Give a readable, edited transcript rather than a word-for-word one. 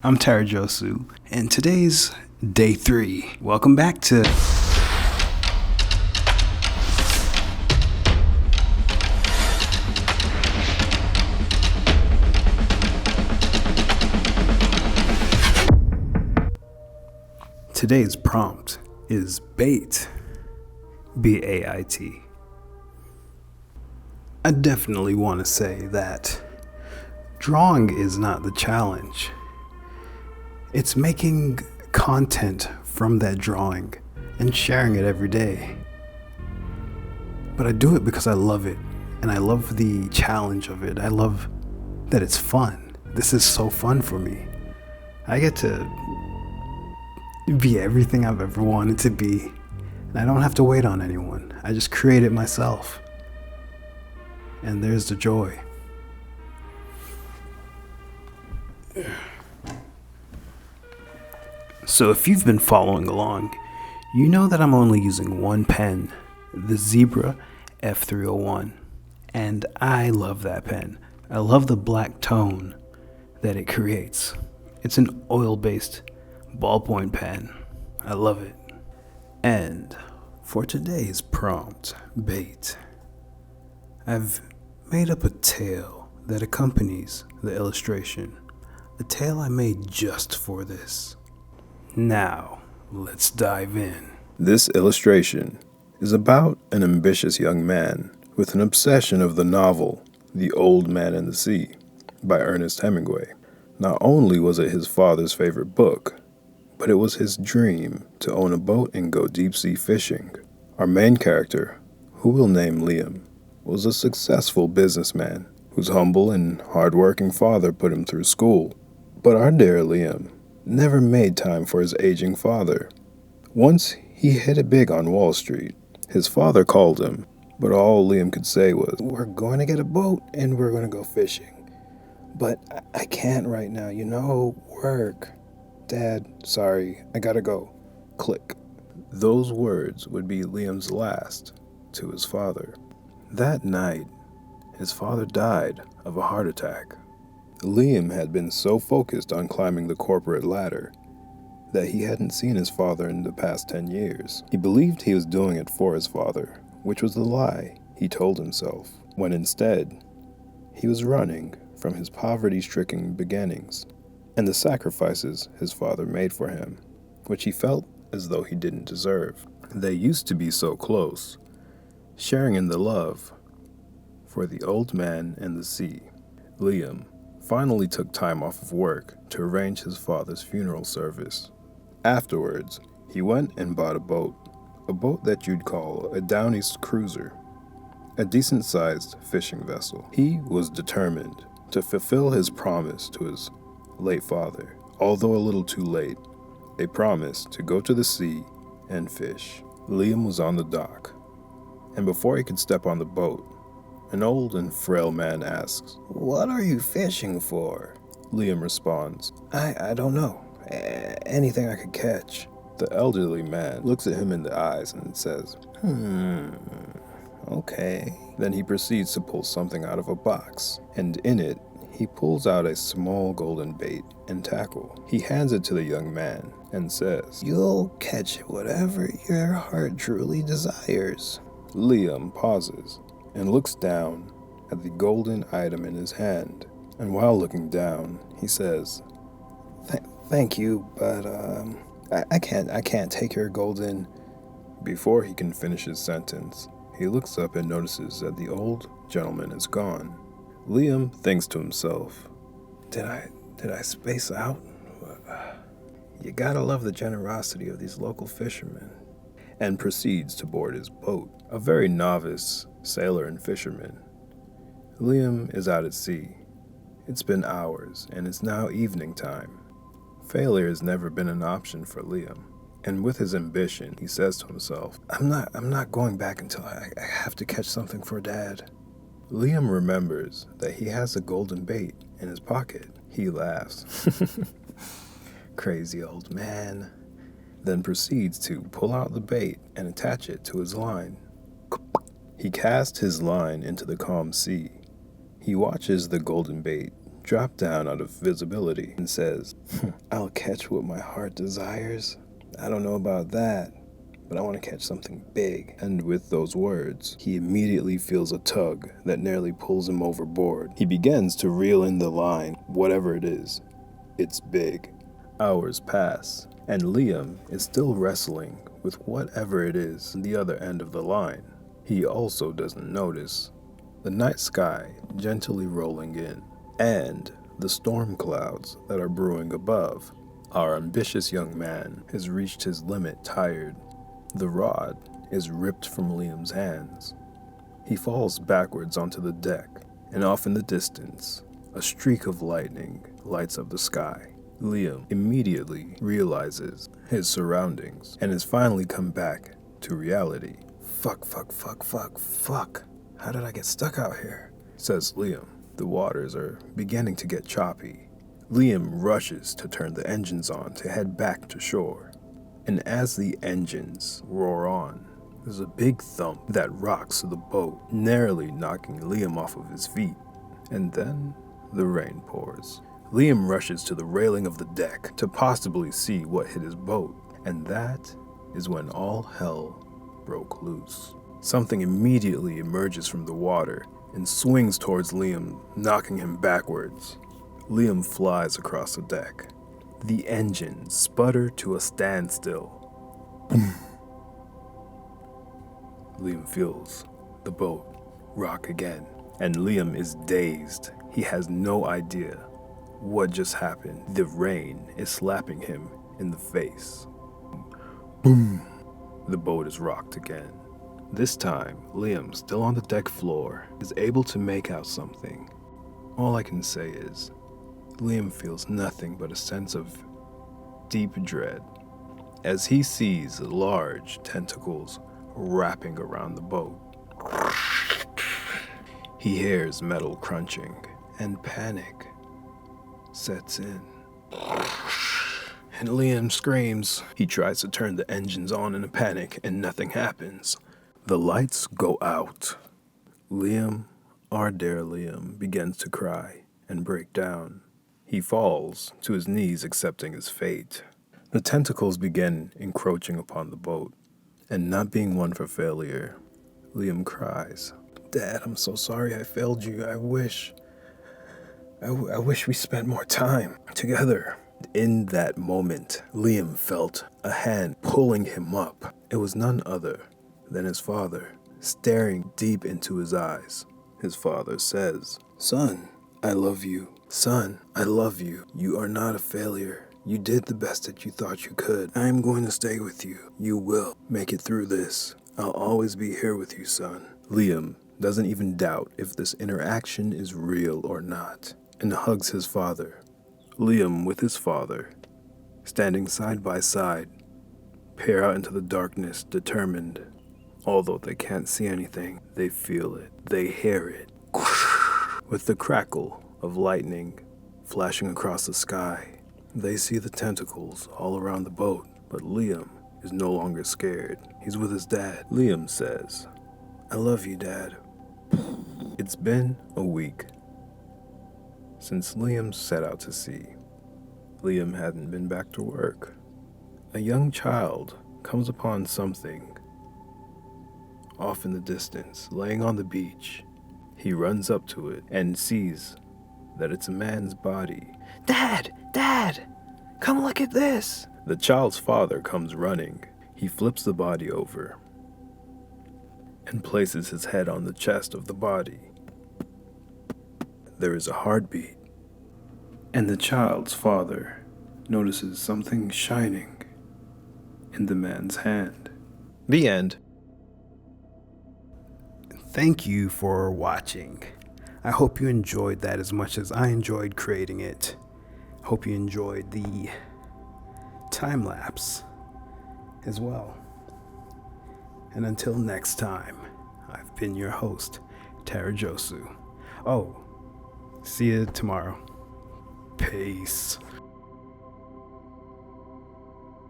I'm Tarajosu, and today's day 3. Welcome back to Today's prompt is bait. B-A-I-T. I definitely want to say that drawing is not the challenge. It's making content from that drawing and sharing it every day. But I do it because I love it, and I love the challenge of it. I love that it's fun. This is so fun for me. I get to be everything I've ever wanted to be, and I don't have to wait on anyone. I just create it myself. And there's the joy. So if you've been following along, you know that I'm only using one pen, the Zebra F301, and I love that pen. I love the black tone that it creates. It's an oil-based ballpoint pen. I love it. And for today's prompt, bait, I've made up a tale that accompanies the illustration, a tale I made just for this. Now, let's dive in. This illustration is about an ambitious young man with an obsession of the novel The Old Man and the Sea by Ernest Hemingway. Not only was it his father's favorite book, but it was his dream to own a boat and go deep-sea fishing. Our main character, who we'll name Liam, was a successful businessman whose humble and hard-working father put him through school. But our dear Liam never made time for his aging father. Once he hit it big on Wall Street. His father called him, but all Liam could say was, "We're going to get a boat and we're going to go fishing. But I can't right now, work. Dad, sorry, I gotta go." Click. Those words would be Liam's last to his father. That night, his father died of a heart attack. Liam had been so focused on climbing the corporate ladder that he hadn't seen his father in the past 10 years. He believed he was doing it for his father, which was the lie he told himself, when instead, he was running from his poverty-stricken beginnings and the sacrifices his father made for him, which he felt as though he didn't deserve. They used to be so close, sharing in the love for the old man and the sea. Liam finally took time off of work to arrange his father's funeral service. Afterwards, he went and bought a boat that you'd call a down east cruiser, a decent-sized fishing vessel. He was determined to fulfill his promise to his late father, although a little too late. A promise to go to the sea and fish. Liam was on the dock, and before he could step on the boat, an old and frail man asks, "What are you fishing for?" Liam responds, I don't know. Anything I could catch." The elderly man looks at him in the eyes and says, "Okay." Then he proceeds to pull something out of a box, and in it, he pulls out a small golden bait and tackle. He hands it to the young man and says, "You'll catch whatever your heart truly desires." Liam pauses and looks down at the golden item in his hand. And while looking down, he says, Thank you, but I can't take your golden." Before he can finish his sentence, he looks up and notices that the old gentleman is gone. Liam thinks to himself, Did I space out? You gotta love the generosity of these local fishermen," and proceeds to board his boat. A very novice sailor and fisherman, Liam is out at sea. It's been hours, and it's now evening time. Failure has never been an option for Liam, and with his ambition, he says to himself, I'm not going back until I have to catch something for Dad." Liam remembers that he has a golden bait in his pocket. He laughs. Crazy old man. Then proceeds to pull out the bait and attach it to his line. He casts his line into the calm sea. He watches the golden bait drop down out of visibility and says, "I'll catch what my heart desires. I don't know about that, but I want to catch something big." And with those words, he immediately feels a tug that nearly pulls him overboard. He begins to reel in the line, whatever it is. It's big. Hours pass, and Liam is still wrestling with whatever it is on the other end of the line. He also doesn't notice the night sky gently rolling in, and the storm clouds that are brewing above. Our ambitious young man has reached his limit, tired. The rod is ripped from Liam's hands. He falls backwards onto the deck, and off in the distance, a streak of lightning lights up the sky. Liam immediately realizes his surroundings and has finally come back to reality. Fuck. How did I get stuck out here? Says Liam. The waters are beginning to get choppy. Liam rushes to turn the engines on to head back to shore. And as the engines roar on, there's a big thump that rocks the boat, narrowly knocking Liam off of his feet. And then the rain pours. Liam rushes to the railing of the deck to possibly see what hit his boat. And that is when all hell broke loose. Something immediately emerges from the water and swings towards Liam, knocking him backwards. Liam flies across the deck. The engines sputter to a standstill. Boom. Liam feels the boat rock again, and Liam is dazed. He has no idea what just happened. The rain is slapping him in the face. Boom! The boat is rocked again. This time, Liam, still on the deck floor, is able to make out something. All I can say is, Liam feels nothing but a sense of deep dread as he sees large tentacles wrapping around the boat. He hears metal crunching, and panic sets in. And Liam screams. He tries to turn the engines on in a panic, and nothing happens. The lights go out. Liam, our dear Liam, begins to cry and break down. He falls to his knees, accepting his fate. The tentacles begin encroaching upon the boat, and not being one for failure, Liam cries, "Dad, I'm so sorry I failed you. I wish we spent more time together." In that moment, Liam felt a hand pulling him up. It was none other than his father, staring deep into his eyes. His father says, "Son, I love you. Son, I love you. You are not a failure. You did the best that you thought you could. I am going to stay with you. You will make it through this. I'll always be here with you, son." Liam doesn't even doubt if this interaction is real or not, and hugs his father. Liam with his father, standing side by side, peer out into the darkness, determined. Although they can't see anything, they feel it. They hear it. With the crackle of lightning flashing across the sky, they see the tentacles all around the boat, but Liam is no longer scared. He's with his dad. Liam says, "I love you, Dad." It's been a week since Liam set out to sea. Liam hadn't been back to work. A young child comes upon something off in the distance, laying on the beach. He runs up to it and sees that it's a man's body. "Dad! Dad! Come look at this!" The child's father comes running. He flips the body over and places his head on the chest of the body. There is a heartbeat, and the child's father notices something shining in the man's hand. The end. Thank you for watching. I hope you enjoyed that as much as I enjoyed creating it. Hope you enjoyed the time lapse as well. And until next time, I've been your host, Tarajosu. Oh, see you tomorrow. Peace.